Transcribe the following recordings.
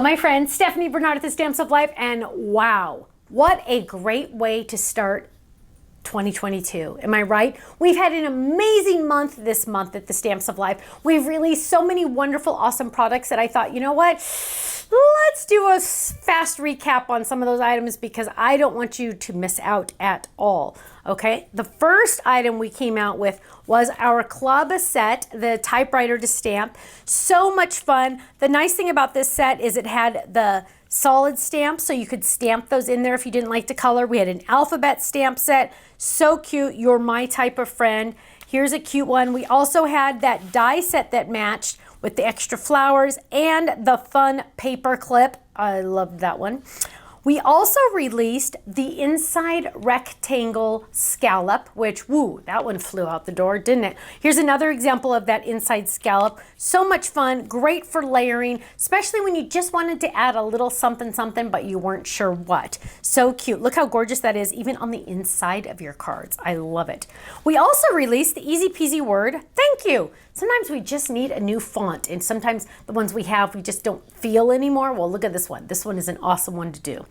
my friends, Stephanie Bernard at the Stamps of Life, and wow, what a great way to start 2022. Am I right? We've had an amazing month this month at the Stamps of Life. We've released so many wonderful, awesome products that I thought, you know what? Let's do a fast recap on some of those items because I don't want you to miss out at all. Okay, the first item we came out with was our club set, the typewriter to stamp. So much fun. The nice thing about this set is it had the solid stamps, so you could stamp those in there if you didn't like to color. We had an alphabet stamp set. So cute. You're my type of friend. Here's a cute one. We also had that die set that matched with the extra flowers and the fun paper clip. I loved that one. We also released the inside rectangle scallop, which, woo, that one flew out the door, didn't it? Here's another example of that inside scallop. So much fun, great for layering, especially when you just wanted to add a little something, something, but you weren't sure what. So cute. Look how gorgeous that is, even on the inside of your cards. I love it. We also released the Easy Peasy word, thank you. Sometimes we just need a new font, and sometimes the ones we have, we just don't feel anymore. Well, look at this one. This one is an awesome one to do.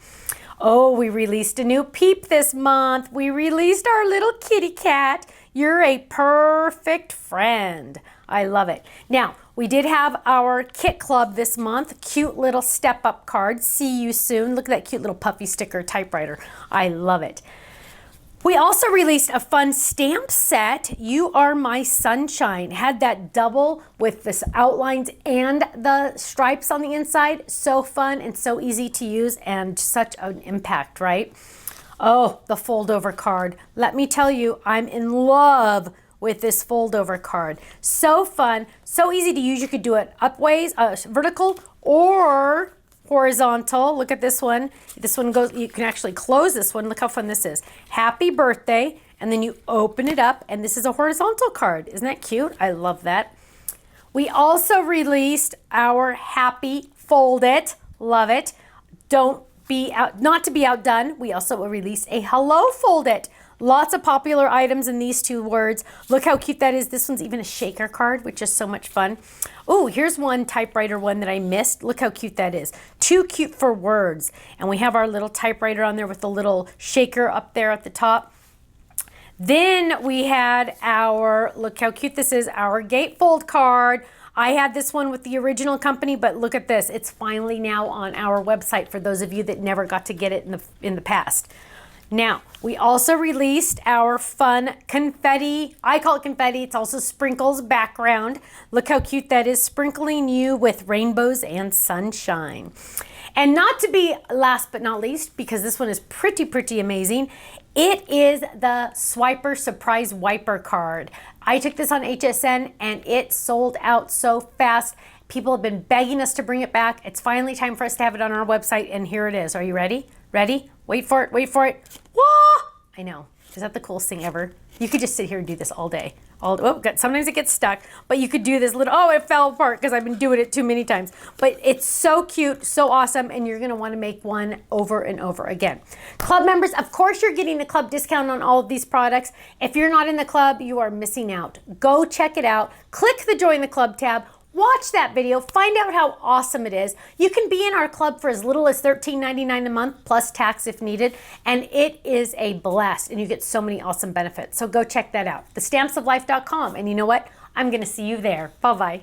Oh, we released a new Peep this month. We released our little kitty cat. You're a perfect friend. I love it. Now, we did have our kit club this month. Cute little step-up card. See you soon. Look at that cute little puffy sticker typewriter. I love it. We also released a fun stamp set, You Are My Sunshine. Had that double with the outlines and the stripes on the inside. So fun and so easy to use and such an impact, right? Oh, the fold over card. Let me tell you, I'm in love with this fold over card. So fun, so easy to use. You could do it upways, vertical, or horizontal. Look at this one. This one goes, you can actually close this one. Look how fun this is. Happy birthday. And then you open it up and this is a horizontal card. Isn't that cute? I love that. We also released our Happy Fold It. Love it. Don't be out, not to be outdone. We also released a Hello Fold It. Lots of popular items in these two words. Look how cute that is. This one's even a shaker card, which is so much fun. Oh, here's one typewriter one that I missed. Look how cute that is. Too cute for words. And we have our little typewriter on there with the little shaker up there at the top. Then we had our, look how cute this is, our gatefold card. I had this one with the original company, but look at this. It's finally now on our website for those of you that never got to get it in the past. Now, we also released our fun confetti. I call it confetti. It's also sprinkles background. Look how cute that is, sprinkling you with rainbows and sunshine. And not to be last but not least, because this one is pretty amazing, it is the Swiper Surprise Wiper card. I took this on HSN and it sold out so fast. People have been begging us to bring it back. It's finally time for us to have it on our website, and here it is. Are you ready? Ready? Wait for it, wait for it. Whoa! I know. Is that the coolest thing ever? You could just sit here and do this all day. Sometimes it gets stuck, but you could do this little, oh, it fell apart because I've been doing it too many times. But it's so cute, so awesome, and you're gonna wanna make one over and over again. Club members, of course you're getting a club discount on all of these products. If you're not in the club, you are missing out. Go check it out. Click the Join the Club tab. Watch that video, find out how awesome it is. You can be in our club for as little as $13.99 a month, plus tax if needed, and it is a blast, and you get so many awesome benefits. So go check that out, thestampsoflife.com, and you know what? I'm gonna see you there. Bye-bye.